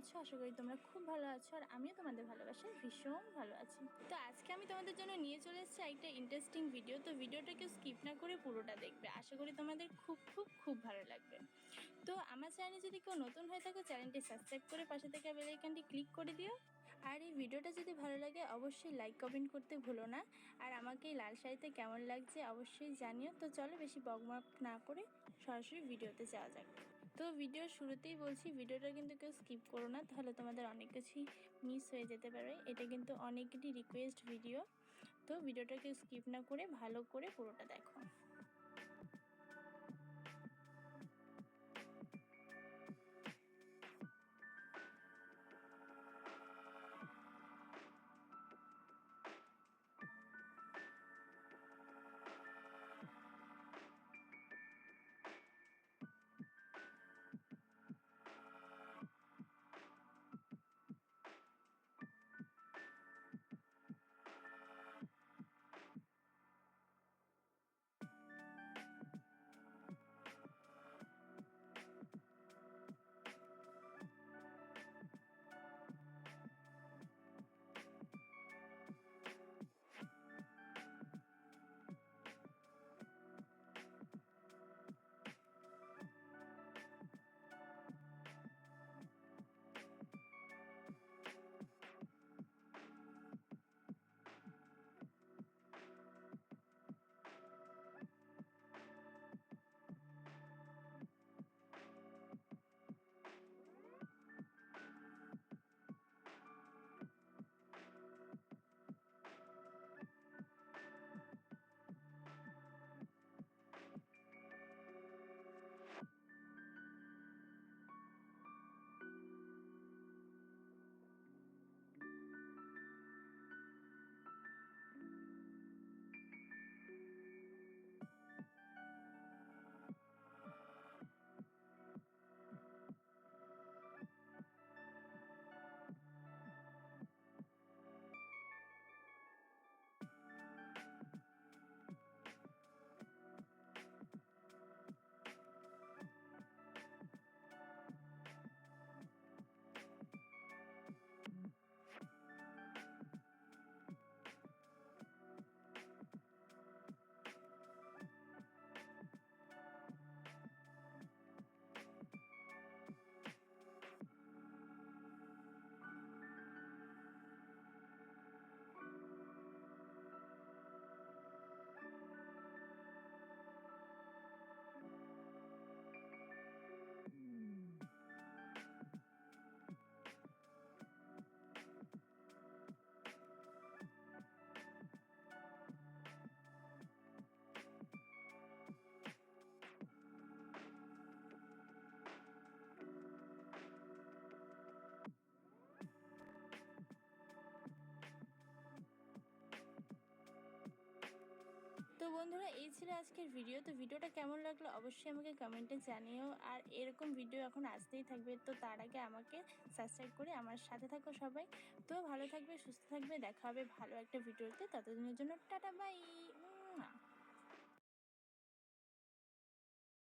আছো? আশা করি তোমরা খুব ভালো আছো, আর আমিও তোমাদের ভালোবাসায় ভীষণ ভালো আছি। তো আজকে আমি তোমাদের জন্য নিয়ে চলে এসেছি একটা ইন্টারেস্টিং ভিডিও। তো ভিডিওটা কেউ স্কিপ না করে পুরোটা দেখবে, আশা করি তোমাদের খুব খুব খুব ভালো লাগবে। তো আমার চ্যানেলে যদি কেউ নতুন হয়ে থাকো, চ্যানেলটি সাবস্ক্রাইব করে পাশে থেকে বেল আইকনটি ক্লিক করে দিও। আর এই ভিডিওটা যদি ভালো লাগে অবশ্যই লাইক কমেন্ট করতে ভুলো না। আর আমাকে এই লাল শাড়িতে কেমন লাগছে অবশ্যই জানিও। তো চলো বেশি বকবক না করে সরাসরি ভিডিওতে যাওয়া যাক। তো ভিডিওর শুরুতেই বলছি, ভিডিওটা কিন্তু কেউ স্কিপ করো না, তাহলে তোমাদের অনেক কিছুই মিস হয়ে যেতে পারে। এটা কিন্তু অনেকটি রিকোয়েস্ট ভিডিও, তো ভিডিওটা কেউ স্কিপ না করে ভালো করে পুরোটা দেখো। তো বন্ধুরা, এই ছিল আজকের ভিডিও। তো ভিডিওটা কেমন লাগলো অবশ্যই আমাকে কমেন্টে জানিও। আর এরকম ভিডিও এখন আসতেই থাকবে, তো তার আগে আমাকে সাবস্ক্রাইব করে আমার সাথে থাকো সবাই। তো ভালো থাকবে, সুস্থ থাকবে, দেখা হবে ভালো একটা ভিডিওতে। ততদিনের জন্য টাটা বাই।